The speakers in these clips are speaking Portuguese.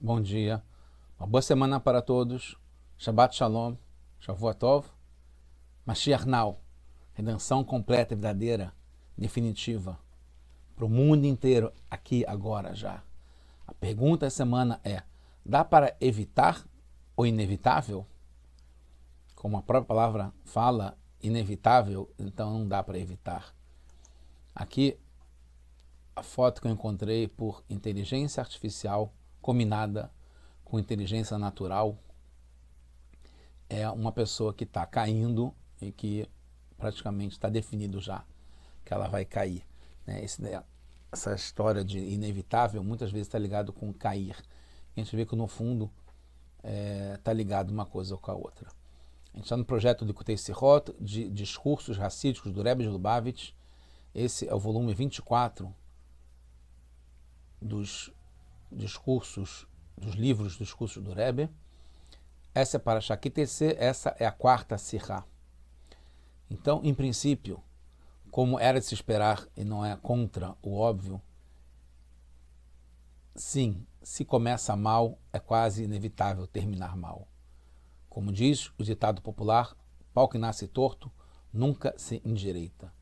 Bom dia, uma boa semana para todos. Shabbat Shalom, Shavua Tov, Mashiach Now, redenção completa, verdadeira, definitiva, para o mundo inteiro, aqui, agora, já. A pergunta da semana é: dá para evitar o inevitável? Como a própria palavra fala, inevitável, então não dá para evitar. Aqui, a foto que eu encontrei por inteligência artificial combinada com inteligência natural é uma pessoa que está caindo e que praticamente está definido já que ela vai cair. Essa história de inevitável muitas vezes está ligado com cair. A gente vê que no fundo está ligado uma coisa com a outra. A gente está no projeto de Kutei Sirot, de discursos racídicos do Rebbe de Lubavitch. Esse é o volume 24 dos discursos, dos livros dos discursos do Rebbe. Essa é para Shakitese, essa é a quarta Sirá. Então, em princípio, como era de se esperar e não é contra o óbvio, sim, se começa mal, é quase inevitável terminar mal. Como diz o ditado popular, pau que nasce torto nunca se endireita.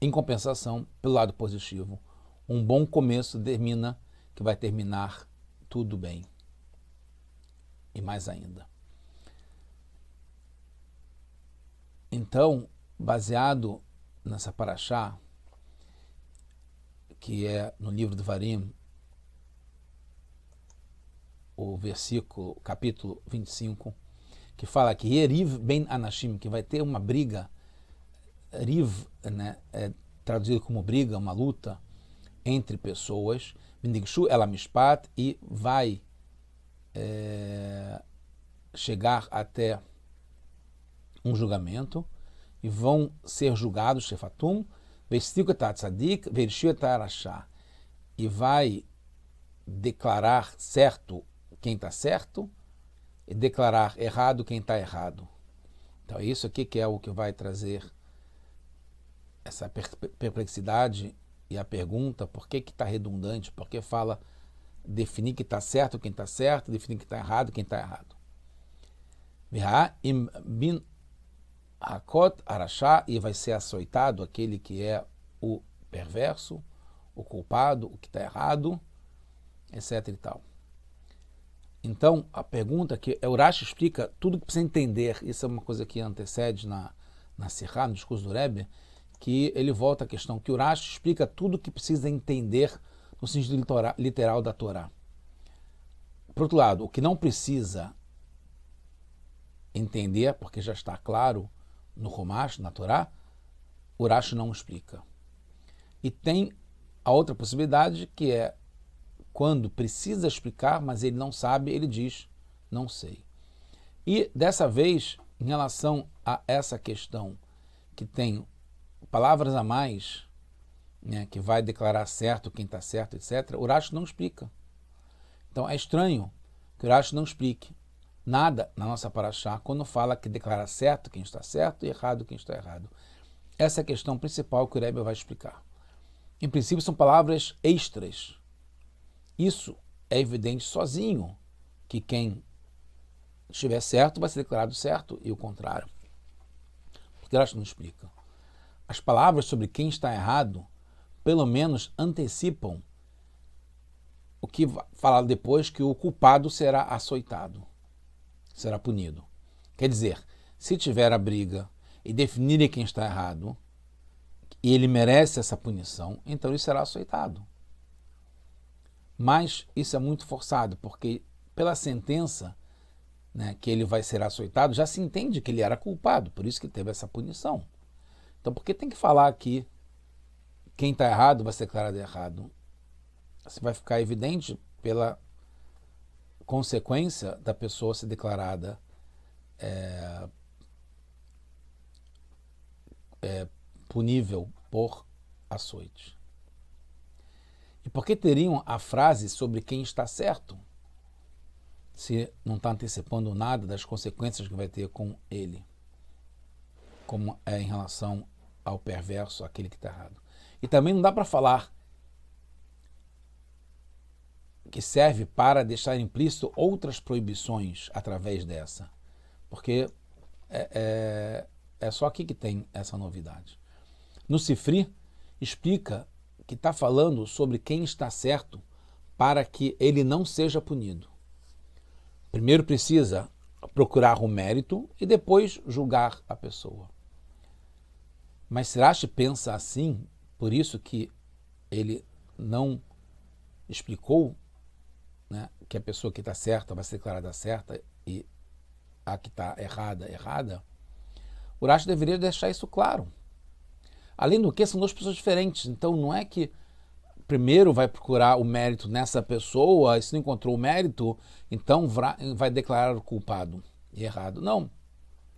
Em compensação, pelo lado positivo, um bom começo determina que vai terminar tudo bem. E mais ainda. Então, baseado nessa paraxá, que é no livro do Varim, o versículo, capítulo 25, que fala que Yeriv ben Anashim, que vai ter uma briga, Riv, né, é traduzido como briga, uma luta entre pessoas, Bindigshu ela mishpat, e vai chegar até um julgamento, e vão ser julgados, Shefatum, Vestiu Tzadik, Vershiu Arashá, e vai declarar certo quem está certo e declarar errado quem está errado. Então é isso aqui que é o que vai trazer essa perplexidade e a pergunta: por que está redundante? Por que fala definir que está certo quem está certo, definir que está errado quem está errado? Im bin Hakot Arashá, e vai ser açoitado aquele que é o perverso, o culpado, o que está errado, etc. e tal. Então, a pergunta que o Rashi explica tudo que precisa entender, isso é uma coisa que antecede na Sirá, no discurso do Rebbe, que ele volta à questão que o Rashi explica tudo que precisa entender no sentido literal da Torá. Por outro lado, o que não precisa entender, porque já está claro no Chumash, na Torá, o Rashi não explica. E tem a outra possibilidade, que é quando precisa explicar, mas ele não sabe, ele diz, não sei. E dessa vez, em relação a essa questão que tem palavras a mais, né, que vai declarar certo quem está certo, etc., o Rashi não explica. Então é estranho que o Rashi não explique nada na nossa paraxá quando fala que declara certo quem está certo e errado quem está errado. Essa é a questão principal que o Rebbe vai explicar. Em princípio, são palavras extras. Isso é evidente sozinho, que quem estiver certo vai ser declarado certo e o contrário. Porque Rashi não explica. As palavras sobre quem está errado, pelo menos antecipam o que falar depois, que o culpado será açoitado, será punido. Quer dizer, se tiver a briga e definirem quem está errado, e ele merece essa punição, então ele será açoitado. Mas isso é muito forçado, porque pela sentença, né, que ele vai ser açoitado, já se entende que ele era culpado, por isso que teve essa punição. Então, por que tem que falar que quem está errado vai ser declarado errado? Isso vai ficar evidente pela consequência da pessoa ser declarada punível por açoite. E por que teriam a frase sobre quem está certo, se não está antecipando nada das consequências que vai ter com ele, como é em relação ao perverso, aquele que está errado? E também não dá para falar que serve para deixar implícito outras proibições através dessa. Porque é só aqui que tem essa novidade. No Sifri, explica que está falando sobre quem está certo para que ele não seja punido. Primeiro precisa procurar o mérito e depois julgar a pessoa. Mas se Rashi pensa assim, por isso que ele não explicou, né, que a pessoa que está certa vai ser declarada certa e a que está errada, errada, o Rashi deveria deixar isso claro. Além do que, são duas pessoas diferentes. Então não é que primeiro vai procurar o mérito nessa pessoa, e se não encontrou o mérito, então vai declarar o culpado e errado. Não.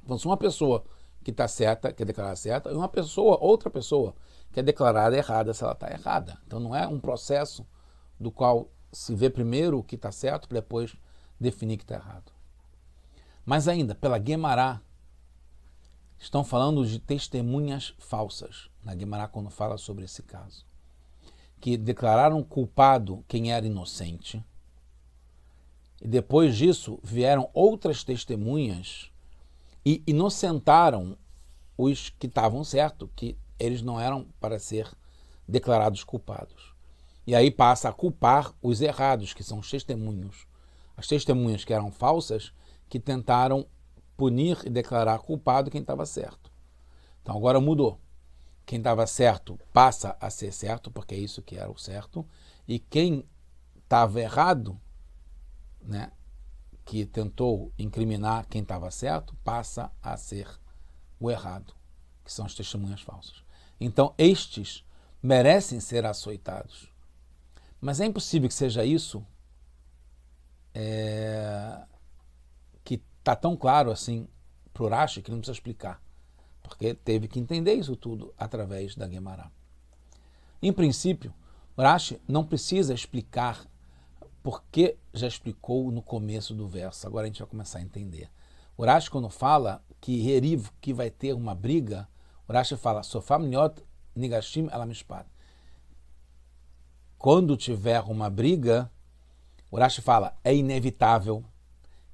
Então, se uma pessoa que está certa, quer declarar certa, e uma pessoa, outra pessoa, quer declarar errada se ela está errada. Então não é um processo do qual se vê primeiro o que está certo para depois definir que está errado. Mas ainda, pela Guemará, estão falando de testemunhas falsas, na Guemará quando fala sobre esse caso, que declararam culpado quem era inocente, e depois disso vieram outras testemunhas e inocentaram os que estavam certos, que eles não eram para ser declarados culpados. E aí passa a culpar os errados, que são os testemunhos. As testemunhas que eram falsas, que tentaram punir e declarar culpado quem estava certo. Então agora mudou. Quem estava certo passa a ser certo, porque é isso que era o certo, e quem estava errado, né, que tentou incriminar quem estava certo, passa a ser o errado, que são as testemunhas falsas. Então estes merecem ser açoitados. Mas é impossível que seja isso, que está tão claro assim para o Rashi que não precisa explicar, porque teve que entender isso tudo através da Guemará. Em princípio, o Rashi não precisa explicar, porque já explicou no começo do verso. Agora a gente vai começar a entender. O Rashi, quando fala que Heriv, que vai ter uma briga, o Rashi fala Sofam Niot Nigashim Elamishpat. Quando tiver uma briga, o Rashi fala, é inevitável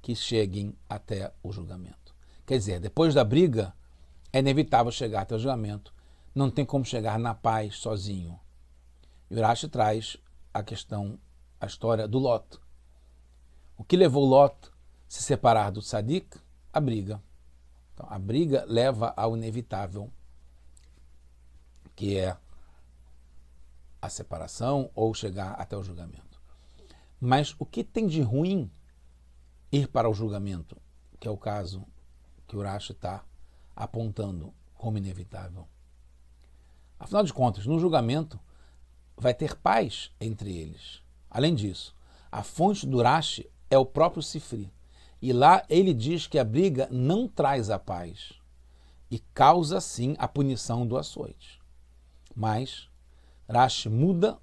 que cheguem até o julgamento. Quer dizer, depois da briga, é inevitável chegar até o julgamento. Não tem como chegar na paz sozinho. E o Rashi traz a história do Lot. O que levou Lot a se separar do Tzadik? A briga. Então, a briga leva ao inevitável, que é a separação ou chegar até o julgamento. Mas o que tem de ruim ir para o julgamento, que é o caso que o Rashi está apontando como inevitável? Afinal de contas, no julgamento vai ter paz entre eles. Além disso, a fonte do Rashi é o próprio Sifri. E lá ele diz que a briga não traz a paz e causa, sim, a punição do açoite. Mas Rashi muda,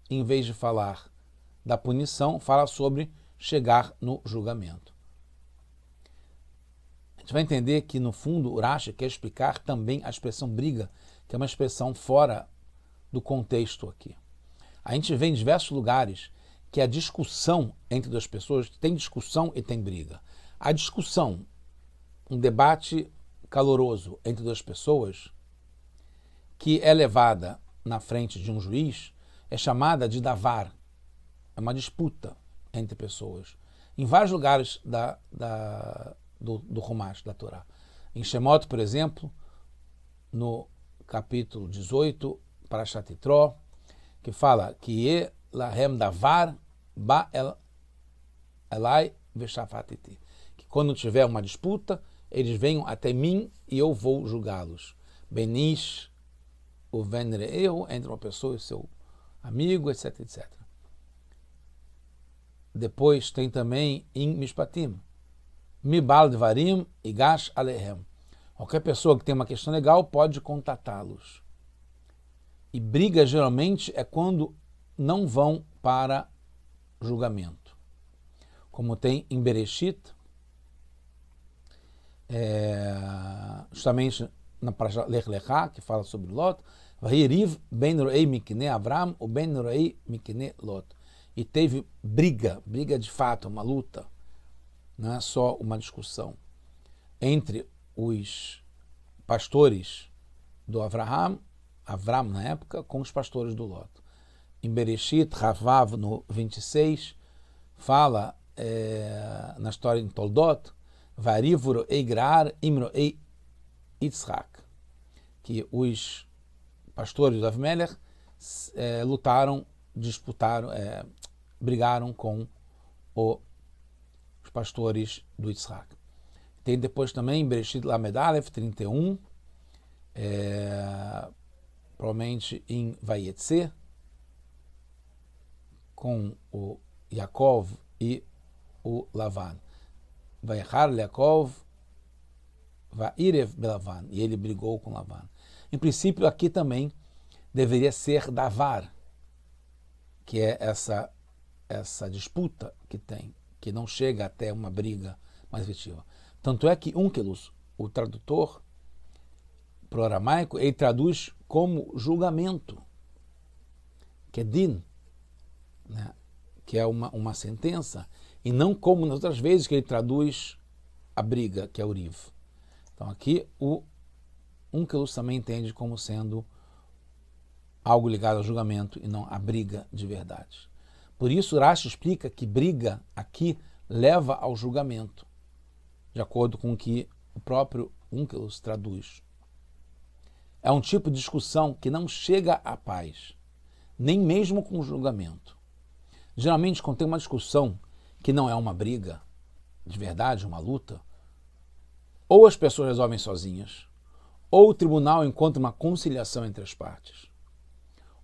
em vez de falar da punição, fala sobre chegar no julgamento. A gente vai entender que, no fundo, o Rashi quer explicar também a expressão briga, que é uma expressão fora do contexto aqui. A gente vê em diversos lugares que a discussão entre duas pessoas, tem discussão e tem briga. A discussão, um debate caloroso entre duas pessoas, que é levada na frente de um juiz, é chamada de davar. É uma disputa entre pessoas. Em vários lugares do Humash, da Torá. Em Shemot, por exemplo, no capítulo 18, Parashat Yitro, que fala que lahem davar ba elai veshafatiti, que quando tiver uma disputa, eles venham até mim e eu vou julgá-los. Benish o venreu, entre uma pessoa e seu amigo, etc, etc. Depois tem também em Mishpatim, Mibal Dvarim Igash Alehem. Qualquer pessoa que tem uma questão legal pode contatá-los. E briga geralmente é quando não vão para julgamento. Como tem em Bereshit, justamente na Parashat Lech Lecha, que fala sobre Lot, Vayiriv ben roei mikne Avram, o ben roei mikne Lot. e teve briga de fato, uma luta, não é só uma discussão, entre os pastores do Avram na época, com os pastores do Lot. Em Bereshit, Ravav, no 26, fala na história em Toldot, Varivuro Eigrar Imroei Yitzhak, que os pastores do Avimelech lutaram, disputaram, brigaram com os pastores do Yitzhak. Tem depois também Bereshit Lamed Aleph 31, provavelmente em Vayetze, com o Yaakov e o Lavan. Vayechar Yaakov Vairev Belavan, e ele brigou com Lavan. Em princípio, aqui também deveria ser Davar, que é essa disputa que tem, que não chega até uma briga mais efetiva. Tanto é que Onkelos, o tradutor para o aramaico, ele traduz como julgamento, que é din, né? Que é uma sentença, e não como nas outras vezes que ele traduz a briga, que é uriv. Então aqui o Onkelos também entende como sendo algo ligado ao julgamento e não a briga de verdade. Por isso Rashi explica que briga aqui leva ao julgamento, de acordo com o que o próprio Onkelos traduz. É um tipo de discussão que não chega à paz, nem mesmo com o julgamento. Geralmente, quando tem uma discussão que não é uma briga de verdade, uma luta, ou as pessoas resolvem sozinhas, ou o tribunal encontra uma conciliação entre as partes,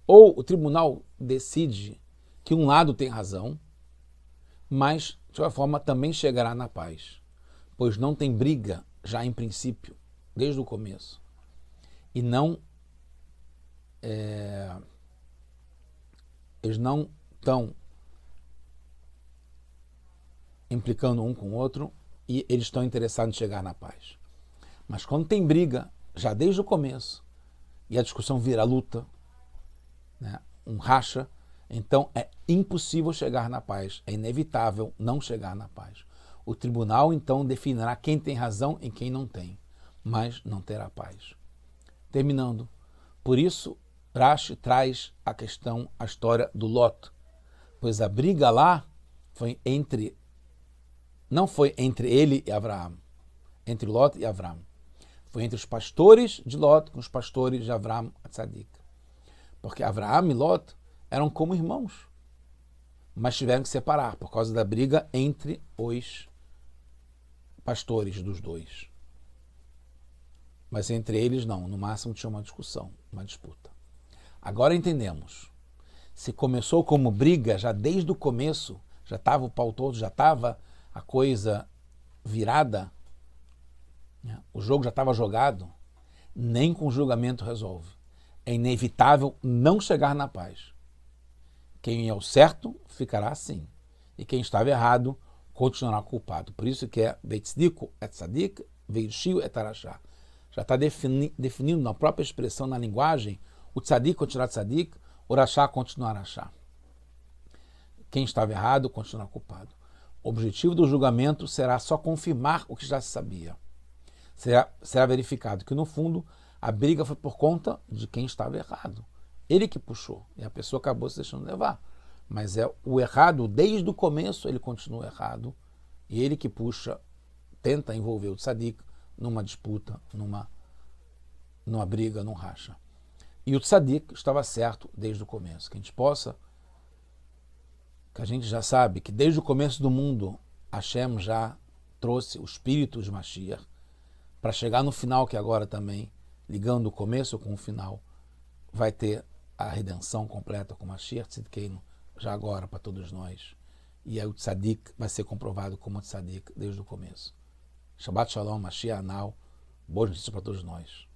ou o tribunal decide que um lado tem razão, mas, de qualquer forma, também chegará na paz, pois não tem briga já em princípio, desde o começo, e não eles não estão implicando um com o outro e eles estão interessados em chegar na paz. Mas quando tem briga, já desde o começo, e a discussão vira luta, né, um racha, então é impossível chegar na paz, é inevitável não chegar na paz. O tribunal então definirá quem tem razão e quem não tem, mas não terá paz. Terminando, por isso Rashi traz a história do Lot, pois a briga lá não foi entre ele e Abraão, entre Lot e Abraão. Foi entre os pastores de Lot com os pastores de Abraão a Tzadik. Porque Abraão e Lot eram como irmãos, mas tiveram que separar por causa da briga entre os pastores dos dois. Mas entre eles não, no máximo tinha uma discussão, uma disputa. Agora entendemos. Se começou como briga, já desde o começo, já estava o pau todo, já estava a coisa virada, né? O jogo já estava jogado, nem com julgamento resolve. É inevitável não chegar na paz. Quem é o certo ficará assim, e quem estava errado continuará culpado. Por isso que é Veitzdiku et Tzadik, Veirshio et Arashá. Já está definindo na própria expressão, na linguagem, o Tzadik continuará Tzadik, o Rashá continuará Rashá. Quem estava errado continuará culpado. O objetivo do julgamento será só confirmar o que já se sabia. Será verificado que, no fundo, a briga foi por conta de quem estava errado. Ele que puxou, e a pessoa acabou se deixando levar. Mas é o errado, desde o começo ele continua errado, e ele que puxa, tenta envolver o tzadik numa disputa, numa briga, num racha. E o tzadik estava certo desde o começo. Que a gente já sabe que desde o começo do mundo, Hashem já trouxe o espírito de Mashiach, para chegar no final, que agora também, ligando o começo com o final, vai ter a redenção completa com Mashiach Tzidkeinu, já agora para todos nós. E aí o tzadik vai ser comprovado como tzadik desde o começo. Shabbat Shalom, Mashiach Anal, boas notícias para todos nós.